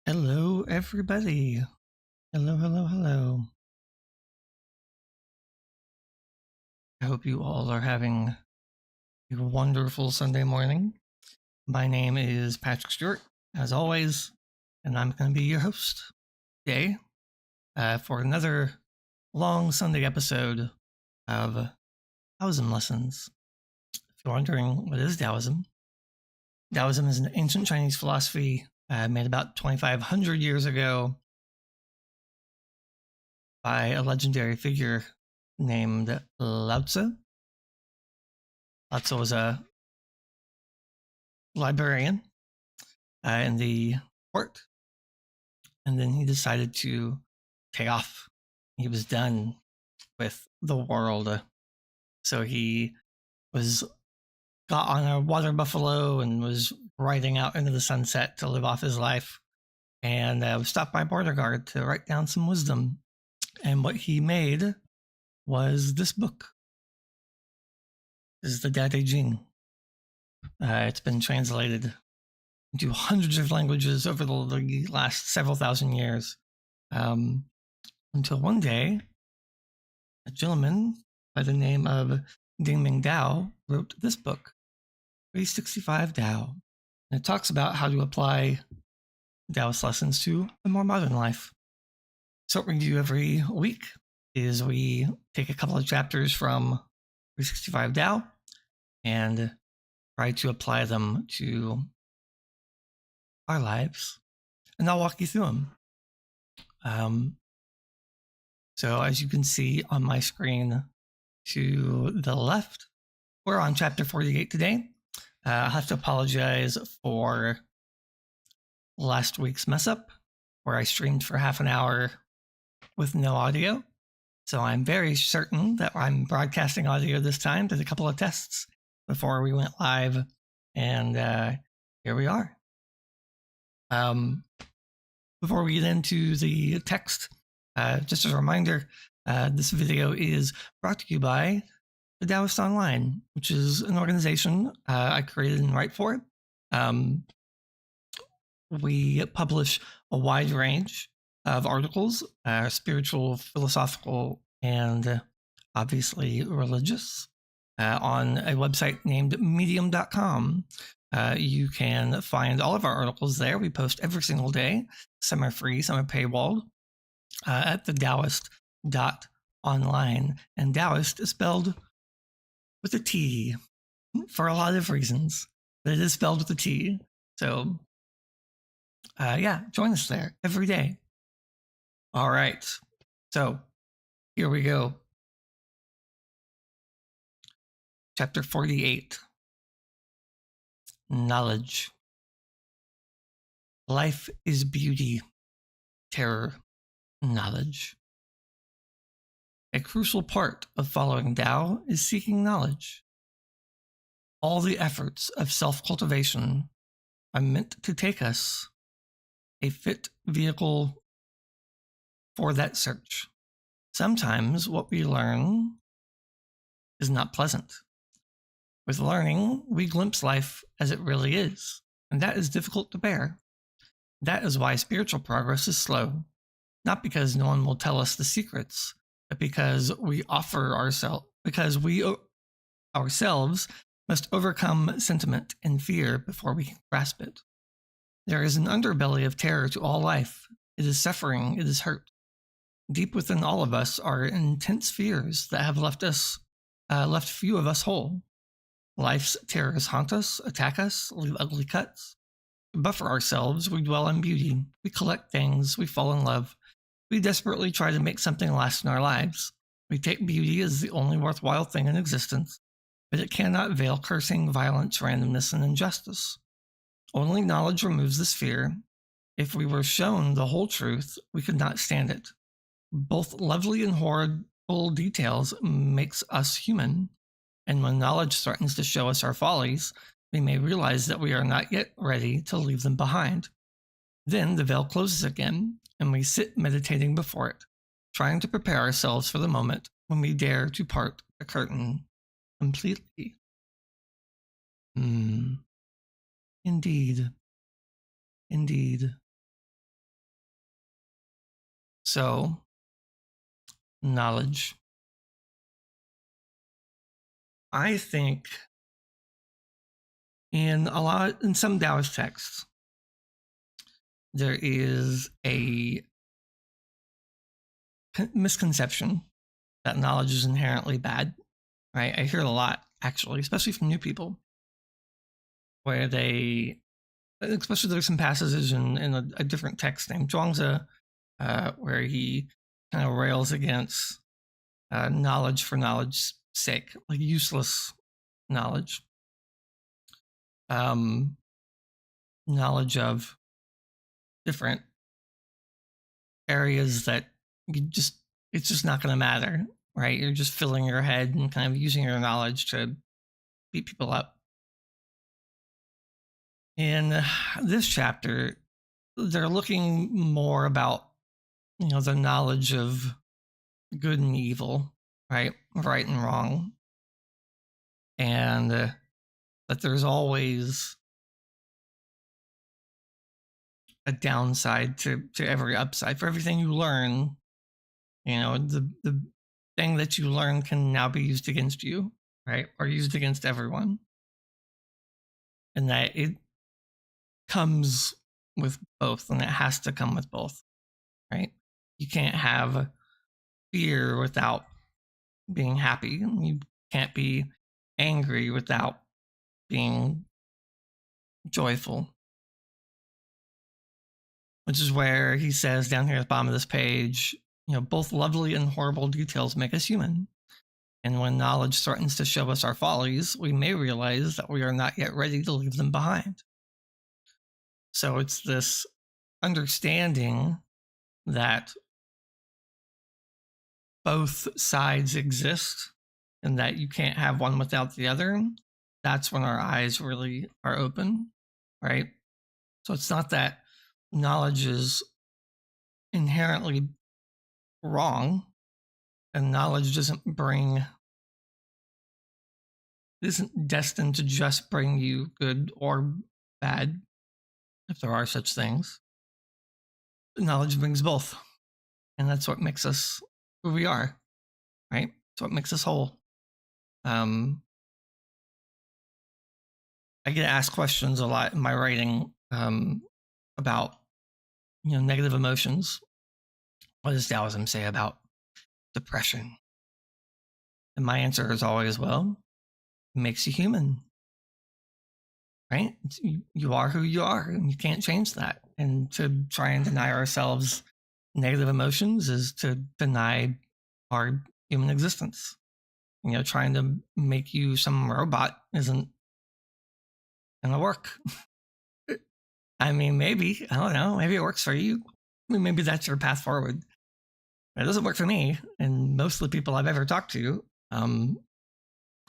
Hello, everybody. Hello, hello, hello. I hope you all are having a wonderful Sunday morning. My name is Patrick Stewart, as always, and I'm going to be your host today for another long Sunday episode of Taoism Lessons. If you're wondering what is Taoism, Taoism is an ancient Chinese philosophy made about 2,500 years ago by a legendary figure named Lao Tzu. Lao Tzu was a librarian in the court, and then he decided to take off. He was done with the world, so he was got on a water buffalo and was riding out into the sunset to live off his life, and was stopped by a border guard to write down some wisdom. And what he made was this book. This is the Tao Te Ching. It's been translated into hundreds of languages over the last several thousand years. Until one day, a gentleman by the name of Deng Ming-Dao wrote this book, 365 Tao. And it talks about how to apply Taoist lessons to a more modern life. So what we do every week is we take a couple of chapters from 365 Tao and try to apply them to our lives. And I'll walk you through them. So as you can see on my screen to the left, we're on chapter 48 today. I have to apologize for last week's mess up where I streamed for half an hour with no audio. So I'm very certain that I'm broadcasting audio this time. Did a couple of tests before we went live, and here we are. Before we get into the text, just as a reminder, this video is brought to you by the Taoist Online, which is an organization I created and write for. We publish a wide range of articles, spiritual, philosophical, and obviously religious, on a website named medium.com. You can find all of our articles there. We post every single day. Some are free, some are paywalled. At the Taoist.online. And Taoist is spelled with a T for a lot of reasons, but it is spelled with a T. So, join us there every day. All right. So, here we go. Chapter 48. Knowledge. Life is beauty, terror, knowledge. A crucial part of following Tao is seeking knowledge. All the efforts of self-cultivation are meant to take us a fit vehicle for that search. Sometimes what we learn is not pleasant. With learning, we glimpse life as it really is, and that is difficult to bear. That is why spiritual progress is slow, not because no one will tell us the secrets, but because we ourselves must overcome sentiment and fear before we can grasp it. There is an underbelly of terror to all life. It is suffering, it is hurt. Deep within all of us are intense fears that have left few of us whole. Life's terrors haunt us, attack us, leave ugly cuts. To buffer ourselves, we dwell on beauty. We collect things, we fall in love. We desperately try to make something last in our lives. We take beauty as the only worthwhile thing in existence, but it cannot veil cursing, violence, randomness, and injustice. Only knowledge removes this fear. If we were shown the whole truth, we could not stand it. Both lovely and horrible details makes us human, and when knowledge threatens to show us our follies, we may realize that we are not yet ready to leave them behind. Then the veil closes again, and we sit meditating before it, trying to prepare ourselves for the moment when we dare to part the curtain completely. Indeed. So, knowledge. I think in some Taoist texts, there is a misconception that knowledge is inherently bad, right? I hear it a lot, actually, especially from new people, where especially there's some passages in a different text named Zhuangzi, where he kind of rails against knowledge for knowledge's sake, like useless knowledge. Knowledge of different areas that it's just not going to matter, right? You're just filling your head and kind of using your knowledge to beat people up. In this chapter, they're looking more about, the knowledge of good and evil, right? Right and wrong. And that there's always a downside to every upside. For everything you learn, the thing that you learn can now be used against you, right? Or used against everyone. And that it comes with both, and it has to come with both, right? You can't have fear without being happy. You can't be angry without being joyful. Which is where he says down here at the bottom of this page, both lovely and horrible details make us human. And when knowledge threatens to show us our follies, we may realize that we are not yet ready to leave them behind. So it's this understanding that both sides exist and that you can't have one without the other. That's when our eyes really are open, right? So it's not that knowledge is inherently wrong, and knowledge isn't destined to just bring you good or bad, if there are such things. Knowledge brings both, and that's what makes us who we are, right? It's what makes us whole. I get asked questions a lot in my writing about negative emotions. What does Taoism say about depression? And my answer is always, well, it makes you human, right? You are who you are, and you can't change that. And to try and deny ourselves negative emotions is to deny our human existence. Trying to make you some robot isn't gonna work. I mean, maybe, I don't know, maybe it works for you. Maybe that's your path forward. It doesn't work for me. And most of the people I've ever talked to,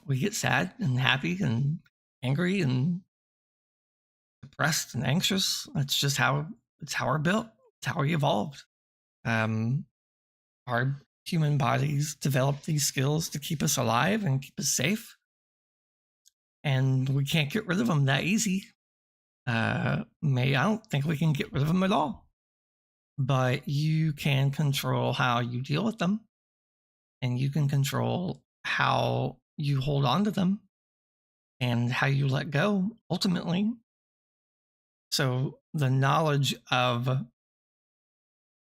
we get sad and happy and angry and depressed and anxious. That's just how we're built. It's how we evolved. Our human bodies develop these skills to keep us alive and keep us safe. And we can't get rid of them that easy. I don't think we can get rid of them at all. But you can control how you deal with them. And you can control how you hold on to them and how you let go, ultimately. So the knowledge of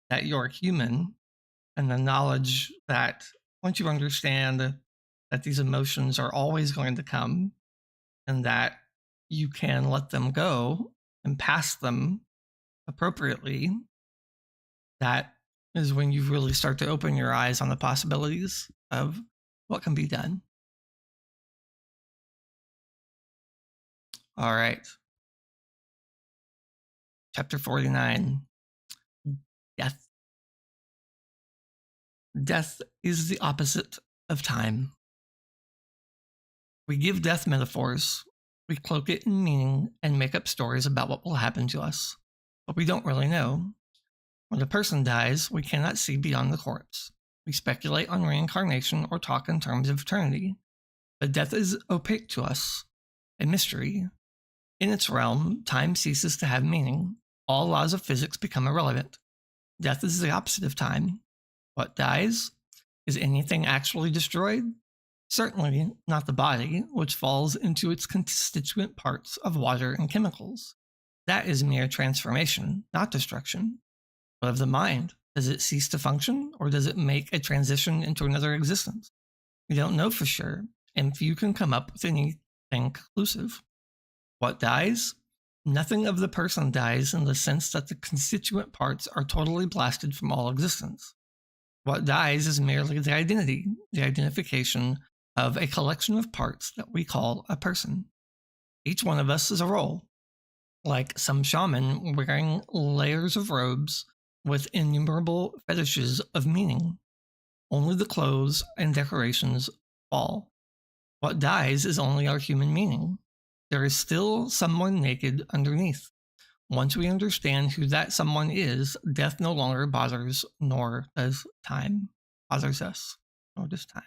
that you're human, and the knowledge that once you understand that these emotions are always going to come and that you can let them go and pass them appropriately, that is when you really start to open your eyes on the possibilities of what can be done. All right. Chapter 49, Death. Death is the opposite of time. We give death metaphors, we cloak it in meaning and make up stories about what will happen to us, but we don't really know. When a person dies, we cannot see beyond the corpse. We speculate on reincarnation or talk in terms of eternity. But death is opaque to us, a mystery. In its realm, time ceases to have meaning. All laws of physics become irrelevant. death is the opposite of time. What dies? Is anything actually destroyed? Certainly not the body, which falls into its constituent parts of water and chemicals. That is mere transformation, not destruction. But of the mind, does it cease to function, or does it make a transition into another existence? We don't know for sure, and few can come up with anything conclusive. What dies? Nothing of the person dies in the sense that the constituent parts are totally blasted from all existence. What dies is merely the identity, the identification of a collection of parts that we call a person. Each one of us is a role, like some shaman wearing layers of robes with innumerable fetishes of meaning. Only the clothes and decorations fall. What dies is only our human meaning. There is still someone naked underneath. Once we understand who that someone is, death no longer bothers, nor does time bothers us, nor does time.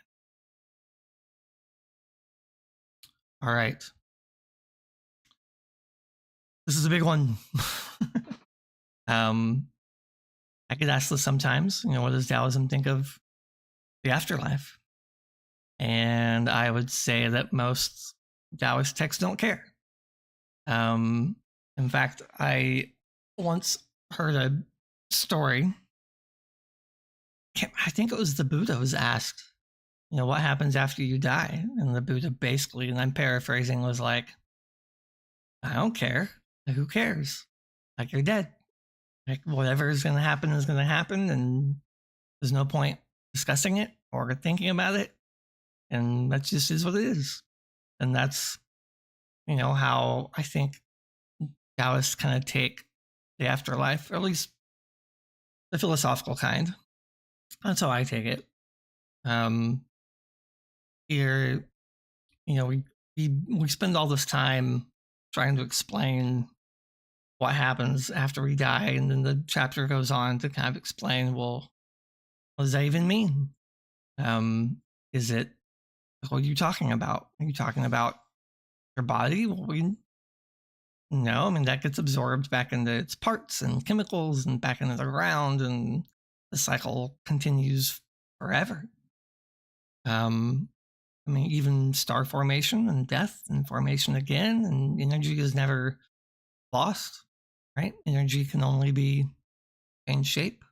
All right. This is a big one. I get asked this sometimes, what does Taoism think of the afterlife? And I would say that most Taoist texts don't care. In fact, I once heard a story. I think it was the Buddha was asked, what happens after you die? And the Buddha basically, and I'm paraphrasing, was like, I don't care. Who cares? Like, you're dead. Like, whatever is going to happen is going to happen, and there's no point discussing it or thinking about it. And that just is what it is. And that's, how I think Taoists kind of take the afterlife, or at least the philosophical kind. That's how I take it. Here, we spend all this time trying to explain what happens after we die, and then the chapter goes on to kind of explain, well, what does that even mean? Is it, what are you talking about? Are you talking about your body? Well, no, that gets absorbed back into its parts and chemicals and back into the ground, and the cycle continues forever. Even star formation and death and formation again, and energy is never lost, right? Energy can only be changed shape,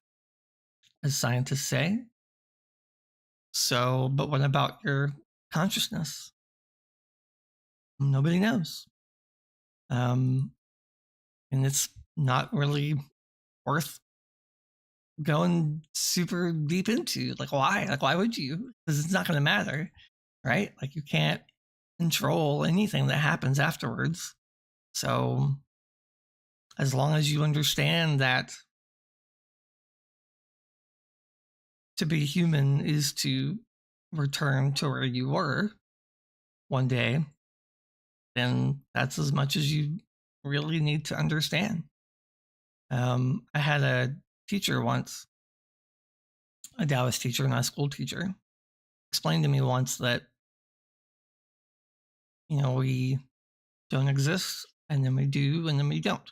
as scientists say. So, but what about your consciousness? Nobody knows. And it's not really worth going super deep into. Like, why? Like, why would you? Because it's not going to matter, right? Like, you can't control anything that happens afterwards. So, as long as you understand that to be human is to return to where you were one day, then that's as much as you really need to understand. I had a teacher once, a Taoist teacher, not a school teacher, explained to me once that, we don't exist, and then we do, and then we don't.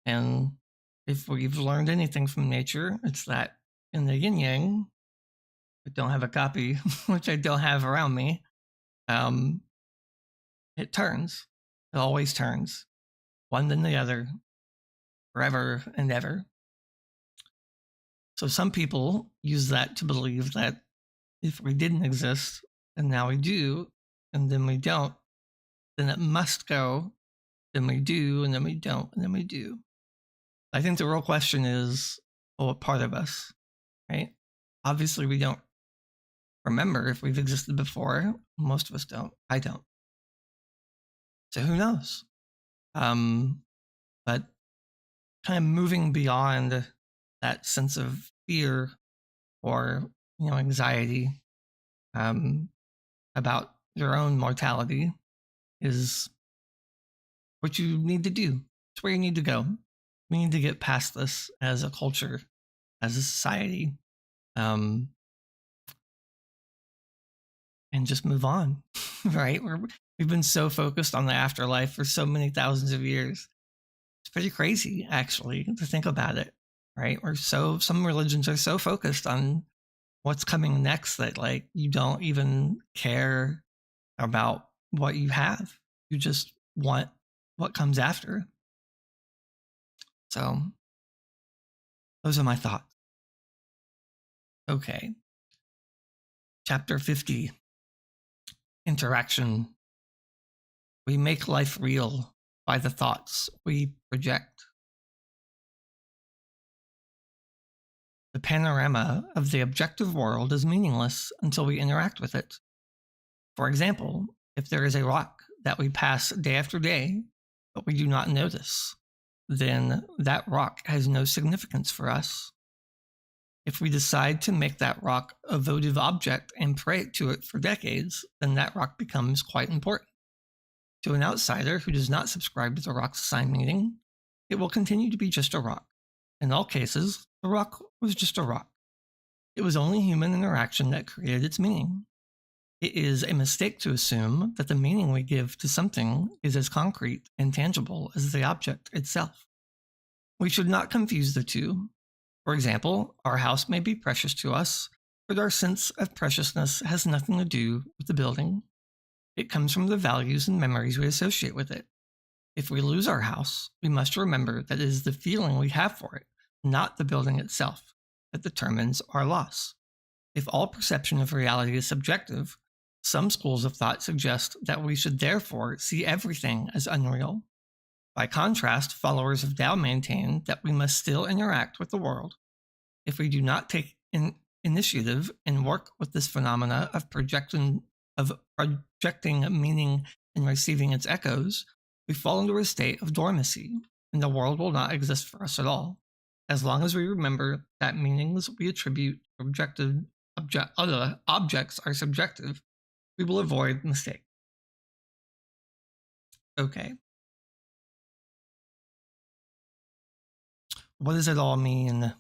And if we've learned anything from nature, it's that in the yin yang, I don't have a copy, which I don't have around me, it turns. It always turns. One then the other, forever and ever. So some people use that to believe that if we didn't exist, and now we do, and then we don't, then it must go, then we do, and then we don't, and then we do. I think the real question is, well, what part of us, right? Obviously, we don't remember if we've existed before. Most of us don't. I don't. So who knows? But kind of moving beyond that sense of fear or, anxiety about your own mortality is what you need to do. It's where you need to go. We need to get past this as a culture, as a society, and just move on, right? We've been so focused on the afterlife for so many thousands of years. It's pretty crazy, actually, to think about it, right? Some religions are so focused on what's coming next that like you don't even care about what you have. You just want what comes after. So those are my thoughts. Okay. Chapter 50. Interaction. We make life real by the thoughts we project. The panorama of the objective world is meaningless until we interact with it. For example, if there is a rock that we pass day after day, but we do not notice, then that rock has no significance for us. If we decide to make that rock a votive object and pray to it for decades, then that rock becomes quite important. To an outsider who does not subscribe to the rock's assigned meaning, it will continue to be just a rock. In all cases, the rock was just a rock. It was only human interaction that created its meaning. It is a mistake to assume that the meaning we give to something is as concrete and tangible as the object itself. We should not confuse the two. For example, our house may be precious to us, but our sense of preciousness has nothing to do with the building. It comes from the values and memories we associate with it. If we lose our house, we must remember that it is the feeling we have for it, not the building itself, that determines our loss. If all perception of reality is subjective, some schools of thought suggest that we should therefore see everything as unreal. By contrast, followers of Tao maintain that we must still interact with the world. If we do not take initiative and work with this phenomena of projecting meaning and receiving its echoes, we fall into a state of dormancy, and the world will not exist for us at all. As long as we remember that meanings we attribute to other objects are subjective, we will avoid mistake. Okay. What does it all mean?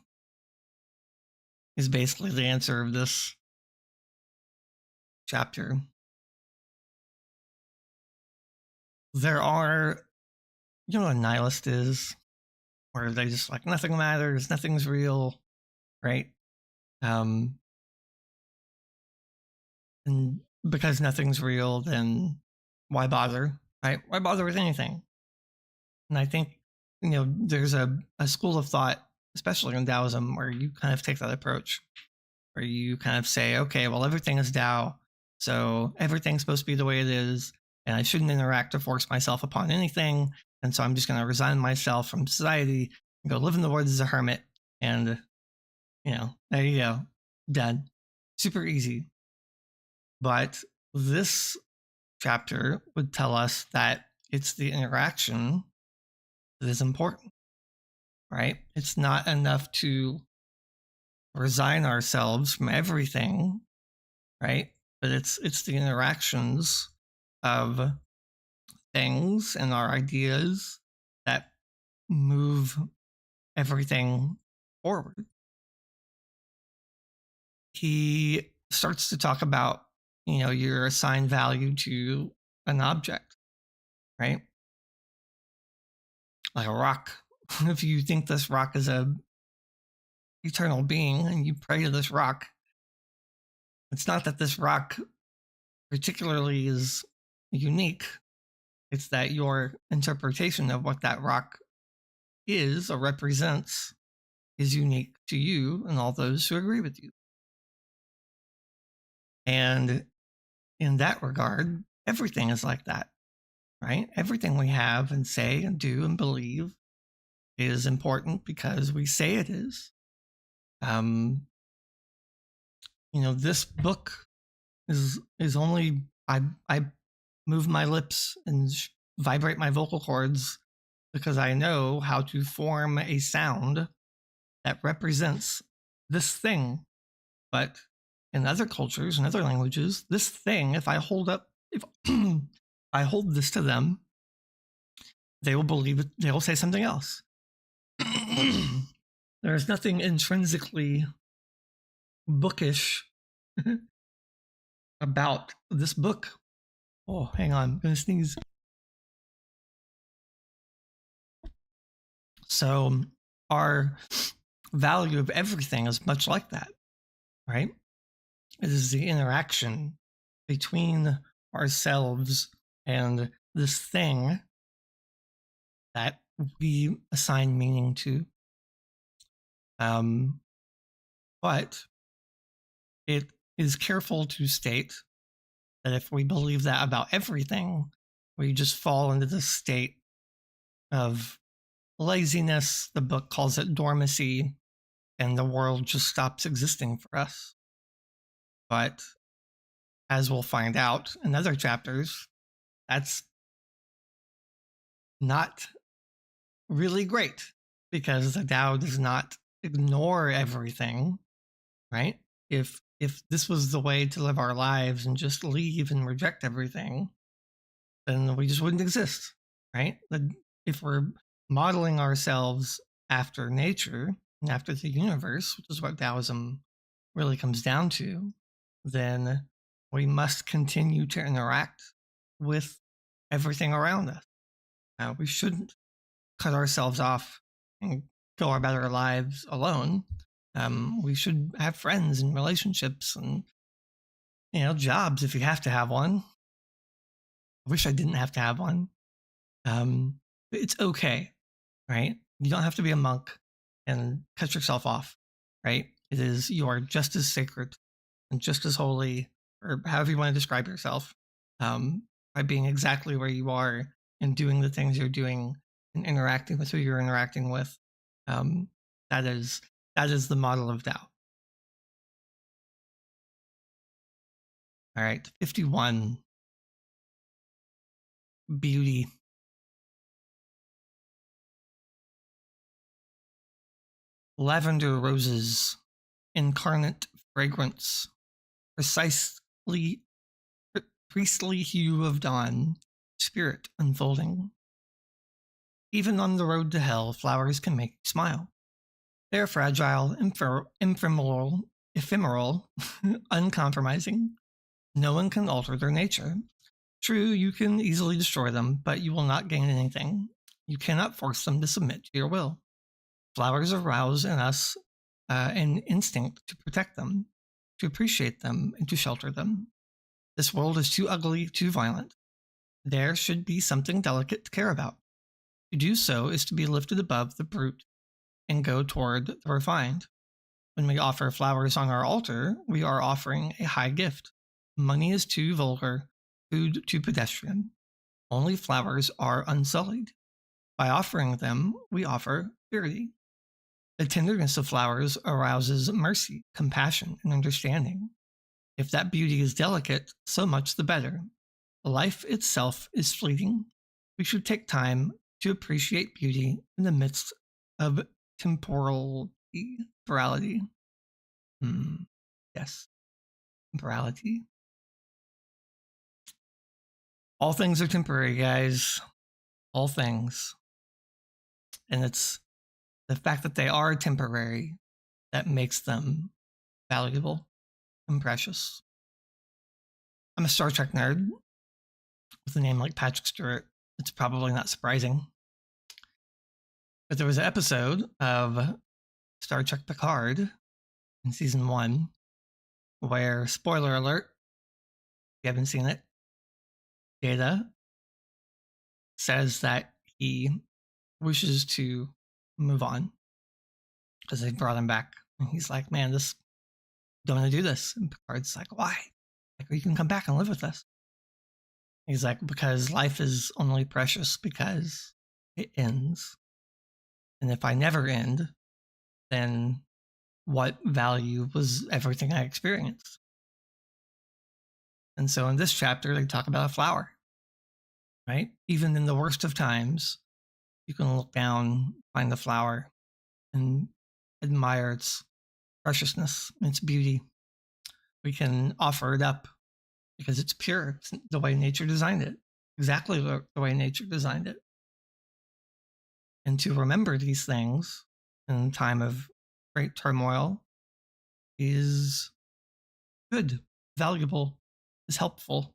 Is basically the answer of this chapter. There are, you know what a nihilist is? Where they just like, nothing matters, nothing's real, right? And because nothing's real, then why bother, right? Why bother with anything? And I think, there's a school of thought, especially in Taoism, where you kind of take that approach, where you kind of say, okay, well, everything is Tao, so everything's supposed to be the way it is, and I shouldn't interact or force myself upon anything, and so I'm just going to resign myself from society and go live in the woods as a hermit, and, there you go, done. Super easy. But this chapter would tell us that it's the interaction that is important, right? It's not enough to resign ourselves from everything, right? But it's the interactions of things and our ideas that move everything forward. He starts to talk about, your assigned value to an object, right? Like a rock. If you think this rock is a eternal being and you pray to this rock, it's not that this rock particularly is unique. It's that your interpretation of what that rock is or represents is unique to you and all those who agree with you. And in that regard, everything is like that, right? Everything we have and say and do and believe is important because we say it is. This book is only, I move my lips and vibrate my vocal cords because I know how to form a sound that represents this thing. But in other cultures and other languages, this thing, if I hold I hold this to them, they will believe it, they will say something else. There's nothing intrinsically bookish about this book. Oh, hang on, I'm gonna sneeze. So our value of everything is much like that, right? It is the interaction between ourselves and this thing that we assign meaning to. Um, but it is careful to state that if we believe that about everything, we just fall into this state of laziness. The book calls it dormancy, and the world just stops existing for us. But as we'll find out in other chapters, that's not really great because the Tao does not ignore everything, right? If this was the way to live our lives and just leave and reject everything, then we just wouldn't exist, right? If we're modeling ourselves after nature and after the universe, which is what Taoism really comes down to, then we must continue to interact with everything around us. We shouldn't cut ourselves off and go our better lives alone. We should have friends and relationships and jobs if you have to have one. I wish I didn't have to have one. But it's okay, right? You don't have to be a monk and cut yourself off, right? You are just as sacred and just as holy, or however you want to describe yourself, by being exactly where you are and doing the things you're doing and interacting with who you're interacting with. That is the model of Tao. All right, 51. Beauty. Lavender roses, incarnate fragrance, precisely priestly hue of dawn, spirit unfolding. Even on the road to hell, flowers can make you smile. They are fragile, ephemeral, uncompromising. No one can alter their nature. True, you can easily destroy them, but you will not gain anything. You cannot force them to submit to your will. Flowers arouse in us an instinct to protect them, to appreciate them, and to shelter them. This world is too ugly, too violent. There should be something delicate to care about. To do so is to be lifted above the brute and go toward the refined. When we offer flowers on our altar, we are offering a high gift. Money is too vulgar, food too pedestrian. Only flowers are unsullied. By offering them, we offer purity. The tenderness of flowers arouses mercy, compassion, and understanding. If that beauty is delicate, so much the better. Life itself is fleeting. We should take time to appreciate beauty in the midst of temporality. Yes, temporality. All things are temporary, guys. All things. And it's the fact that they are temporary that makes them valuable and precious. I'm a Star Trek nerd. With a name like Patrick Stewart, it's probably not surprising. But there was an episode of Star Trek Picard in season 1 where, spoiler alert, if you haven't seen it, Data says that he wishes to move on because they brought him back. And he's like, man, don't want to do this. And Picard's like, why? Like, you can come back and live with us. He's like, because life is only precious because it ends. And if I never end, then what value was everything I experienced? And so in this chapter, they talk about a flower, right? Even in the worst of times, you can look down, find the flower, and admire its preciousness, its beauty. We can offer it up because it's pure. It's the way nature designed it, exactly the way nature designed it. And to remember these things in a time of great turmoil is good, valuable, is helpful.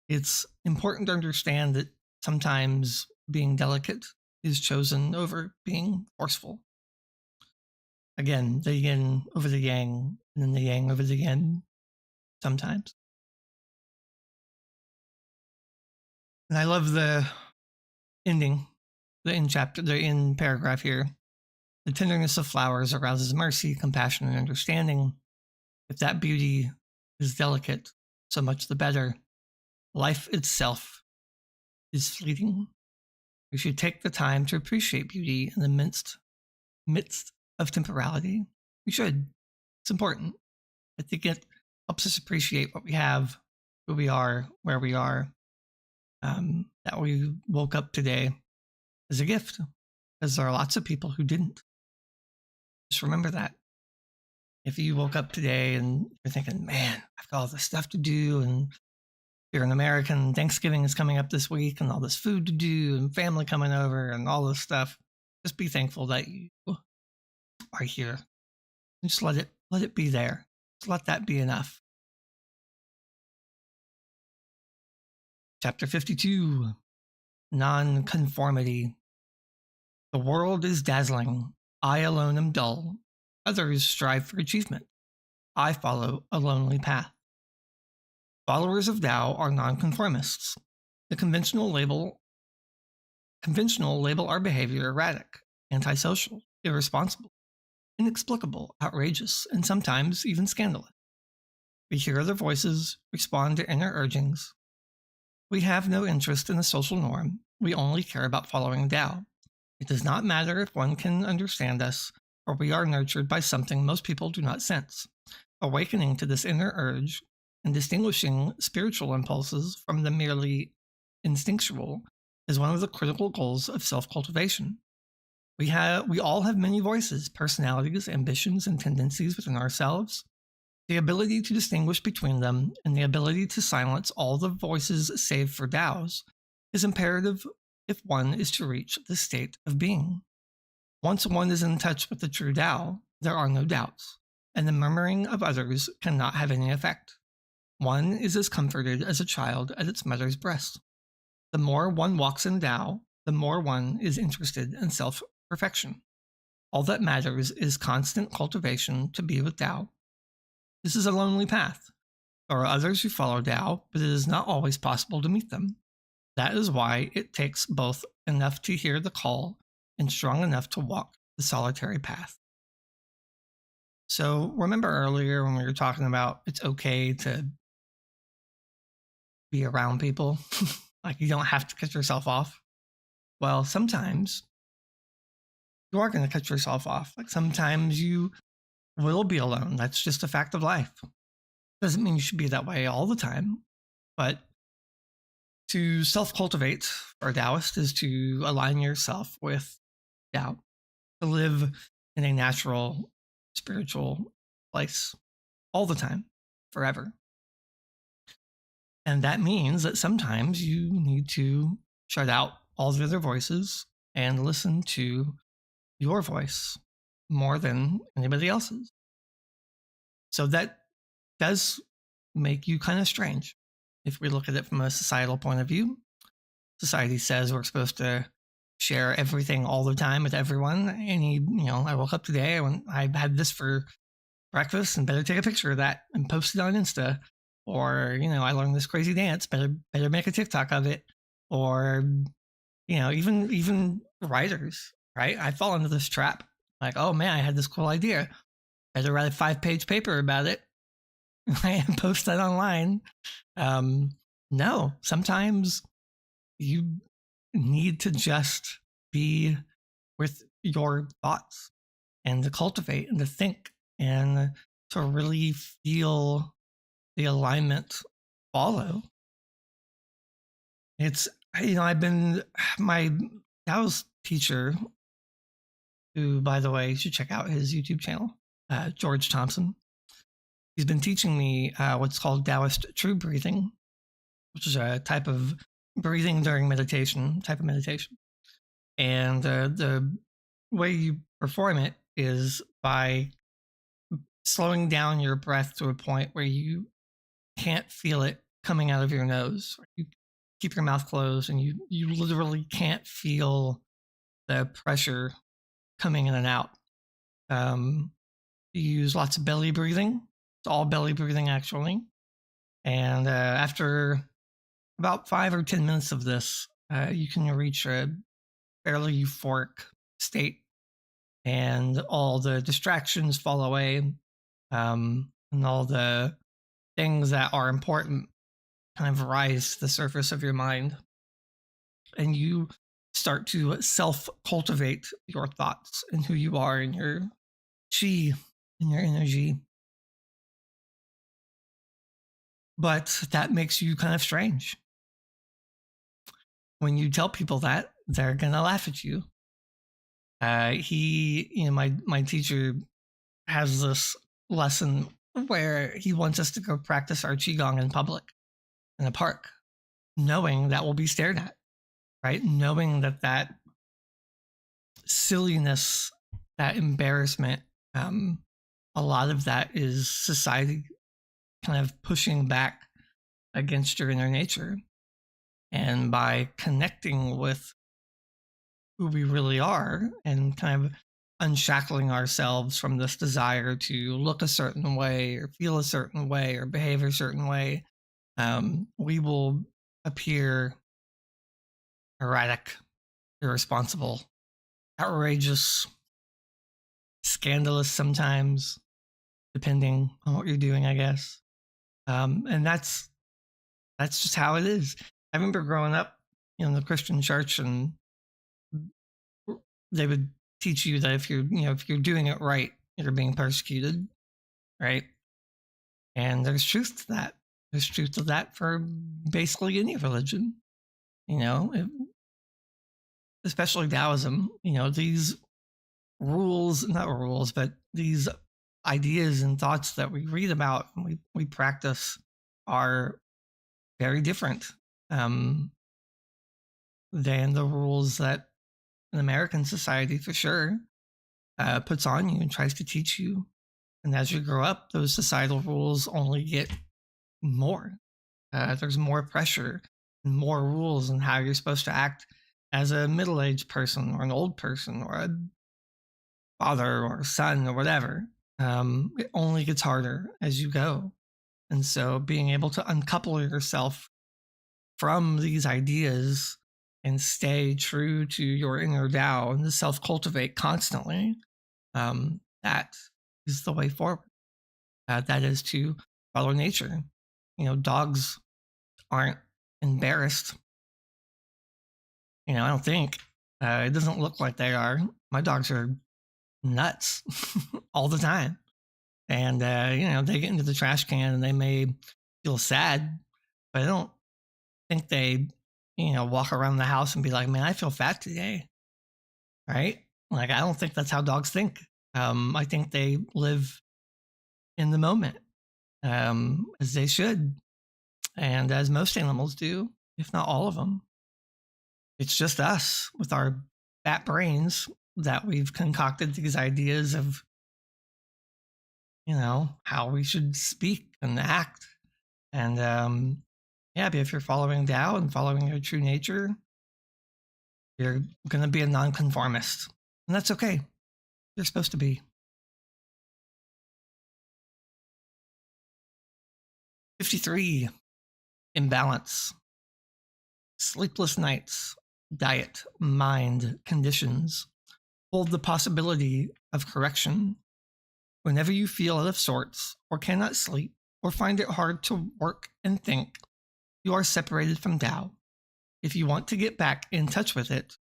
It's important to understand that sometimes being delicate is chosen over being forceful. Again, the yin over the yang, and then the yang over the yin sometimes. And I love the ending, the end chapter, the end paragraph here. The tenderness of flowers arouses mercy, compassion, and understanding. If that beauty is delicate, so much the better. Life itself is fleeting. We should take the time to appreciate beauty in the midst of temporality. We should. It's important. I think it helps us appreciate what we have, who we are, where we are, that we woke up today as a gift, because there are lots of people who didn't. Just remember that. If you woke up today and you're thinking, man, I've got all this stuff to do, and you're an American, Thanksgiving is coming up this week, and all this food to do, and family coming over, and all this stuff, just be thankful that you are here. And just let it be there. Just let that be enough. Chapter 52, Nonconformity. The world is dazzling. I alone am dull. Others strive for achievement. I follow a lonely path. Followers of Tao are nonconformists. The conventional label our behavior erratic, antisocial, irresponsible, inexplicable, outrageous, and sometimes even scandalous. We hear other voices, respond to inner urgings. We have no interest in the social norm. We only care about following Tao. It does not matter if one can understand us, or we are nurtured by something most people do not sense. Awakening to this inner urge and distinguishing spiritual impulses from the merely instinctual is one of the critical goals of self-cultivation. We all have many voices, personalities, ambitions, and tendencies within ourselves. The ability to distinguish between them and the ability to silence all the voices save for Tao's is imperative if one is to reach the state of being. Once one is in touch with the true Tao, there are no doubts, and the murmuring of others cannot have any effect. One is as comforted as a child at its mother's breast. The more one walks in Tao, the more one is interested in self-perfection. All that matters is constant cultivation to be with Tao. This is a lonely path. There are others who follow Tao, but it is not always possible to meet them. That is why it takes both enough to hear the call and strong enough to walk the solitary path. So remember earlier when we were talking about it's okay to be around people? Like you don't have to cut yourself off. Well, sometimes you are going to cut yourself off. Like sometimes you will be alone. That's just a fact of life. Doesn't mean you should be that way all the time, but to self-cultivate for a Taoist is to align yourself with Tao, to live in a natural, spiritual place all the time, forever. And that means that sometimes you need to shut out all the other voices and listen to your voice more than anybody else's. So that does make you kind of strange. If we look at it from a societal point of view, society says we're supposed to share everything all the time with everyone. I woke up today and I had this for breakfast and better take a picture of that and post it on Insta. Or, I learned this crazy dance, better make a TikTok of it. Or, even writers, right? I fall into this trap. Like, oh man, I had this cool idea. Better write a 5-page paper about it and post that online. No, sometimes you need to just be with your thoughts and to cultivate and to think and to really feel the alignment follow. It's, I've been, my Taoist teacher, who, by the way, you should check out his YouTube channel, George Thompson. He's been teaching me what's called Taoist true breathing, which is a type of breathing during meditation, And the way you perform it is by slowing down your breath to a point where you can't feel it coming out of your nose. You keep your mouth closed and you literally can't feel the pressure coming in and out. You use lots of belly breathing. It's all belly breathing, actually. And after about 5 or 10 minutes of this, you can reach a fairly euphoric state, and all the distractions fall away, and all the things that are important kind of rise to the surface of your mind, and you start to self cultivate your thoughts and who you are and your chi and your energy. But that makes you kind of strange. When you tell people that, they're gonna laugh at you. My teacher has this lesson where he wants us to go practice our qigong in public in a park, knowing that we'll be stared at, right? Knowing that silliness, that embarrassment, a lot of that is society kind of pushing back against your inner nature. And by connecting with who we really are and kind of unshackling ourselves from this desire to look a certain way or feel a certain way or behave a certain way, we will appear erratic, irresponsible, outrageous, scandalous sometimes, depending on what you're doing, I guess. And that's just how it is. I remember growing up in the Christian church, and they would teach you that if you're doing it right, you're being persecuted, right? And there's truth to that. There's truth to that for basically any religion, you know, especially Taoism. These rules, not rules, but these ideas and thoughts that we read about and we practice are very different than the rules that an American society, for sure, puts on you and tries to teach you. And as you grow up, those societal rules only get more. There's more pressure and more rules on how you're supposed to act as a middle-aged person or an old person or a father or a son or whatever. It only gets harder as you go. And so being able to uncouple yourself from these ideas and stay true to your inner Tao and to self-cultivate constantly, that is the way forward. That is to follow nature. Dogs aren't embarrassed. I don't think. It doesn't look like they are. My dogs are nuts all the time. And, they get into the trash can and they may feel sad, but I don't think they, walk around the house and be like, man, I feel fat today. Right? Like, I don't think that's how dogs think. I think they live in the moment, as they should, and as most animals do, if not all of them. It's just us with our fat brains that we've concocted these ideas of, how we should speak and act. And but if you're following Tao and following your true nature, you're going to be a nonconformist. And that's okay. You're supposed to be. 53, imbalance. Sleepless nights, diet, mind, conditions. Hold the possibility of correction. Whenever you feel out of sorts or cannot sleep or find it hard to work and think, you are separated from Tao. If you want to get back in touch with it,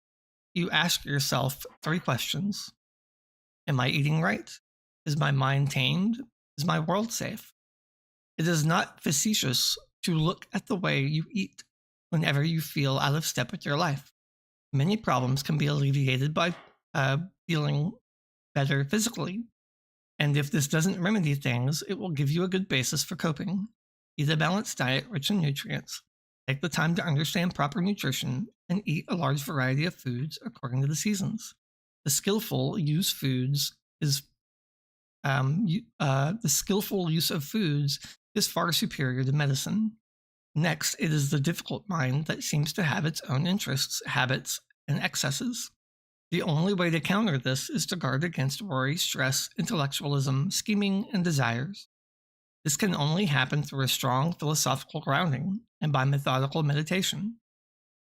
you ask yourself 3 questions. Am I eating right? Is my mind tamed? Is my world safe? It is not facetious to look at the way you eat whenever you feel out of step with your life. Many problems can be alleviated by feeling better physically. And if this doesn't remedy things, it will give you a good basis for coping. Eat a balanced diet rich in nutrients. Take the time to understand proper nutrition and eat a large variety of foods according to the seasons. The skillful use of foods is far superior to medicine. Next, it is the difficult mind that seems to have its own interests, habits, and excesses. The only way to counter this is to guard against worry, stress, intellectualism, scheming, and desires. This can only happen through a strong philosophical grounding and by methodical meditation.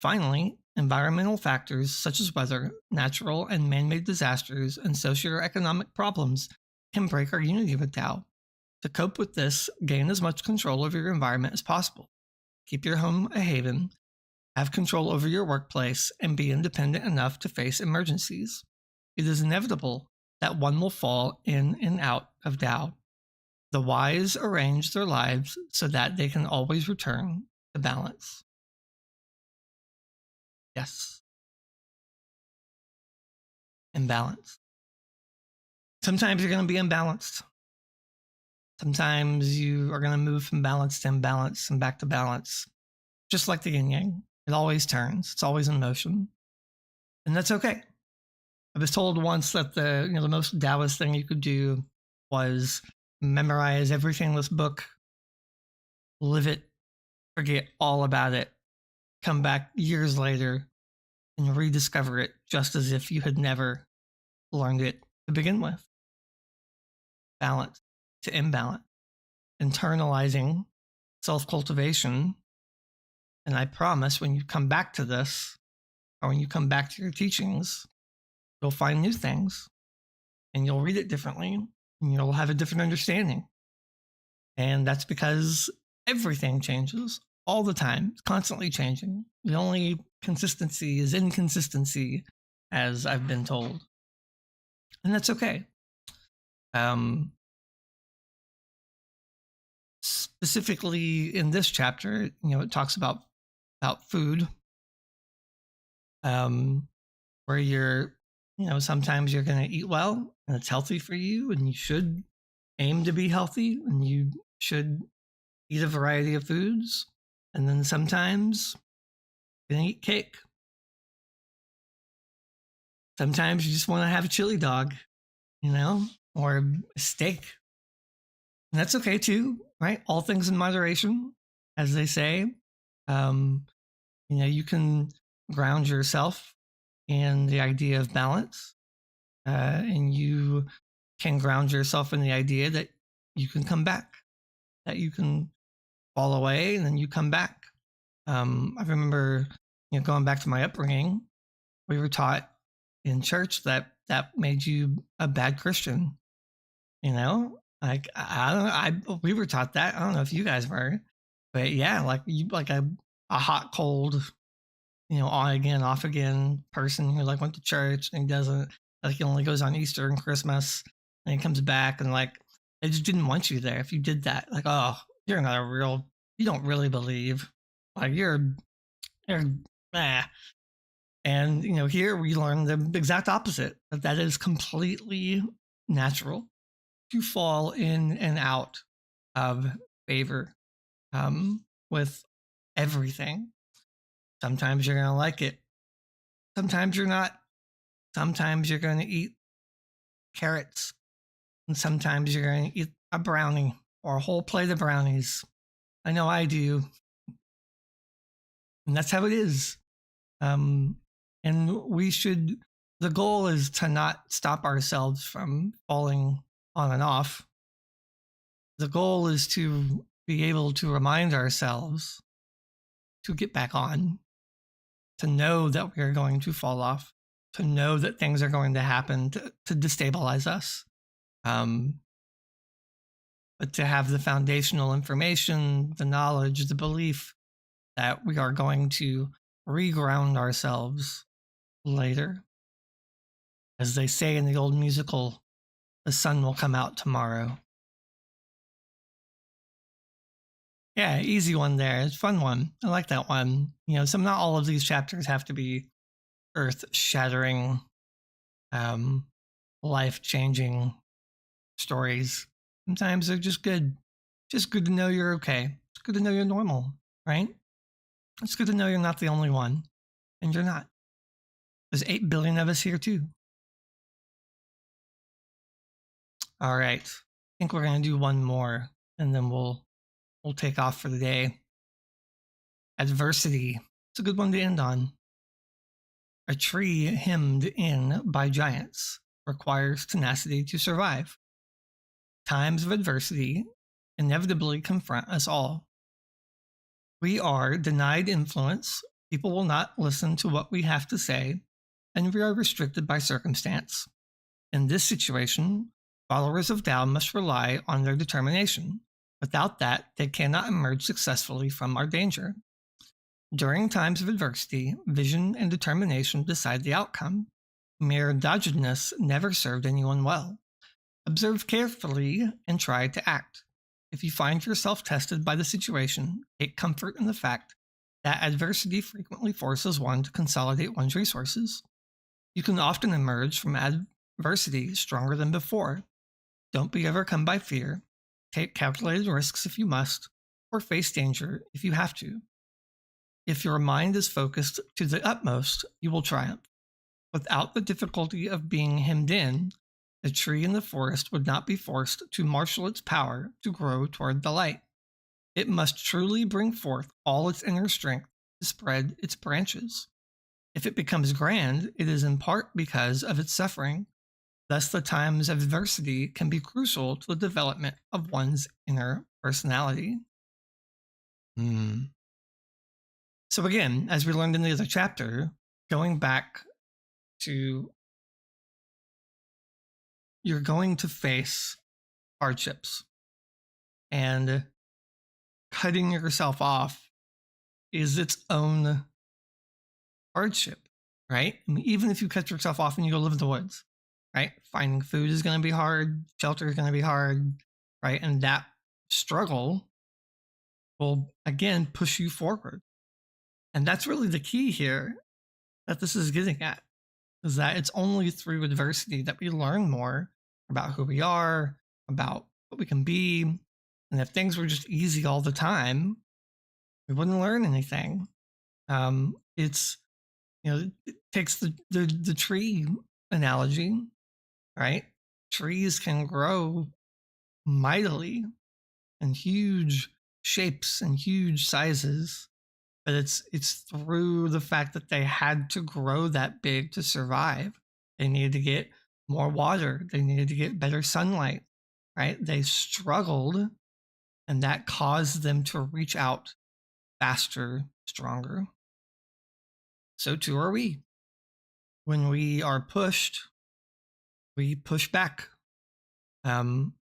Finally, environmental factors such as weather, natural and man made disasters, and socioeconomic problems can break our unity with Tao. To cope with this, gain as much control over your environment as possible. Keep your home a haven, have control over your workplace, and be independent enough to face emergencies. It is inevitable that one will fall in and out of Tao. The wise arrange their lives so that they can always return to balance. Yes, imbalance. Sometimes you're going to be imbalanced. Sometimes you are going to move from balance to imbalance and back to balance. Just like the yin yang, it always turns. It's always in motion, and that's okay. I was told once that the most Taoist thing you could do was memorize everything in this book, live it, forget all about it, come back years later and rediscover it just as if you had never learned it to begin with. Balance to imbalance, internalizing self-cultivation. And I promise when you come back to this, or when you come back to your teachings, you'll find new things and you'll read it differently and you'll have a different understanding. And that's because everything changes all the time. It's constantly changing. The only consistency is inconsistency, as I've been told. And that's okay. Specifically in this chapter, it talks about food, where you're, sometimes you're going to eat well and it's healthy for you and you should aim to be healthy and you should eat a variety of foods. And then sometimes you're going to eat cake. Sometimes you just want to have a chili dog, or a steak. And that's okay too, right? All things in moderation, as they say. You can ground yourself in the idea of balance, and you can ground yourself in the idea that you can come back, that you can fall away and then you come back. I remember, going back to my upbringing, we were taught in church that made you a bad Christian. Like we were taught that. I don't know if you guys were, but yeah, like you like a hot cold, on again, off again person who like went to church and he doesn't, like he only goes on Easter and Christmas and he comes back and like they just didn't want you there if you did that. Like, oh, you're not you don't really believe. Like you're ah. And here we learn the exact opposite. That is completely natural to fall in and out of favor with everything. Sometimes you're going to like it. Sometimes you're not. Sometimes you're going to eat carrots. And sometimes you're going to eat a brownie or a whole plate of brownies. I know I do. And that's how it is. And the goal is to not stop ourselves from falling on and off. The goal is to be able to remind ourselves to get back on, to know that we are going to fall off, to know that things are going to happen to destabilize us. But to have the foundational information, the knowledge, the belief that we are going to reground ourselves later. As they say in the old musical, the sun will come out tomorrow. Yeah, easy one there. It's a fun one. I like that one. Not all of these chapters have to be earth-shattering, life-changing stories. Sometimes they're just good. Just good to know you're okay. It's good to know you're normal, right? It's good to know you're not the only one, and you're not. There's 8 billion of us here too. All right. I think we're going to do one more, and then we'll take off for the day. Adversity. It's a good one to end on. A tree hemmed in by giants requires tenacity to survive. Times of adversity inevitably confront us all. We are denied influence, people will not listen to what we have to say, and we are restricted by circumstance. In this situation, followers of Tao must rely on their determination. Without that, they cannot emerge successfully from our danger. During times of adversity, vision and determination decide the outcome. Mere doggedness never served anyone well. Observe carefully and try to act. If you find yourself tested by the situation, take comfort in the fact that adversity frequently forces one to consolidate one's resources. You can often emerge from adversity stronger than before. Don't be overcome by fear. Take calculated risks if you must, or face danger if you have to. If your mind is focused to the utmost, you will triumph. Without the difficulty of being hemmed in, the tree in the forest would not be forced to marshal its power to grow toward the light. It must truly bring forth all its inner strength to spread its branches. If it becomes grand, it is in part because of its suffering. Thus, the times of adversity can be crucial to the development of one's inner personality. So again, as we learned in the other chapter, going back to you're going to face hardships, and cutting yourself off is its own hardship, right? I mean, even if you cut yourself off and you go live in the woods, right? Finding food is going to be hard, shelter is going to be hard, right? And that struggle will again push you forward. And that's really the key here that this is getting at, is that it's only through adversity that we learn more about who we are, about what we can be. And if things were just easy all the time, we wouldn't learn anything. It's, it takes the tree analogy, right? Trees can grow mightily in huge shapes and huge sizes, but it's through the fact that they had to grow that big to survive. They needed to get more water. They needed to get better sunlight, right? They struggled, and that caused them to reach out faster, stronger. So too are we. When we are pushed, we push back.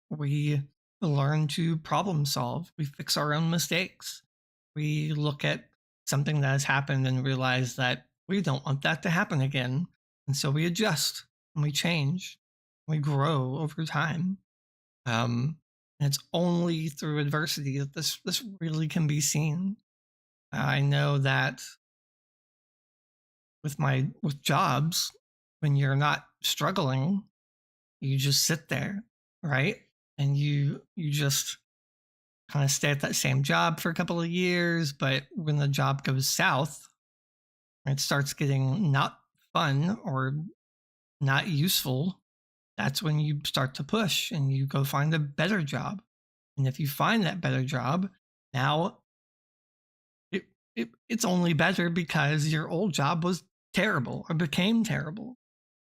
We learn to problem solve. We fix our own mistakes. We look at something that has happened and realize that we don't want that to happen again. And so we adjust and we change. We grow over time. And it's only through adversity that this really can be seen. I know that with jobs, when you're not struggling, you just sit there, right? And you just kind of stay at that same job for a couple of years, but when the job goes south, it starts getting not fun or not useful, that's when you start to push and you go find a better job. And if you find that better job, now it's only better because your old job was terrible or became terrible,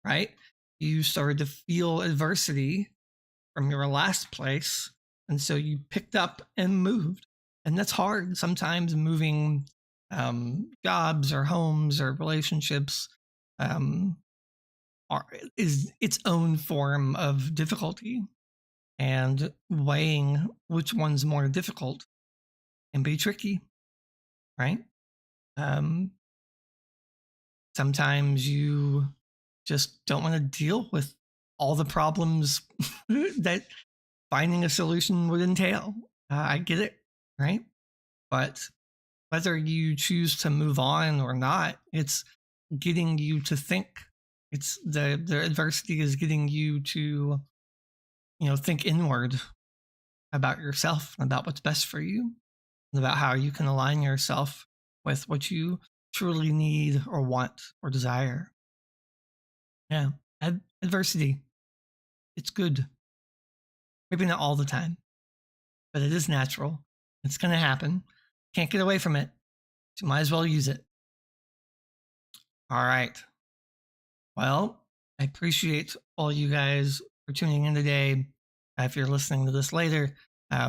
right? You started to feel adversity from your last place. And so you picked up and moved. And that's hard. Sometimes moving jobs or homes or relationships is its own form of difficulty. And weighing which one's more difficult can be tricky, right? Sometimes you just don't want to deal with all the problems that finding a solution would entail. I get it, right? But whether you choose to move on or not, it's getting you to think. It's the adversity is getting you to, think inward about yourself and about what's best for you and about how you can align yourself with what you truly need or want or desire. Yeah. Adversity. It's good. Maybe not all the time, but it is natural. It's going to happen. Can't get away from it. So you might as well use it. All right. Well, I appreciate all you guys for tuning in today. If you're listening to this later,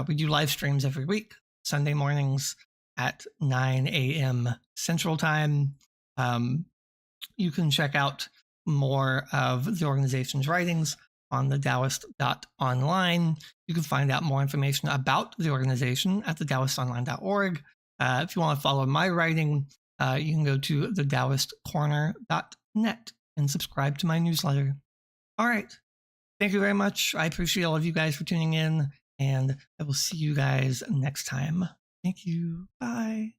we do live streams every week, Sunday mornings at 9 a.m. Central Time. You can check out more of the organization's writings on the Taoist.online. You can find out more information about the organization at the Taoistonline.org. If you want to follow my writing, you can go to thedaoistcorner.net and subscribe to my newsletter. All right. Thank you very much. I appreciate all of you guys for tuning in, and I will see you guys next time. Thank you. Bye.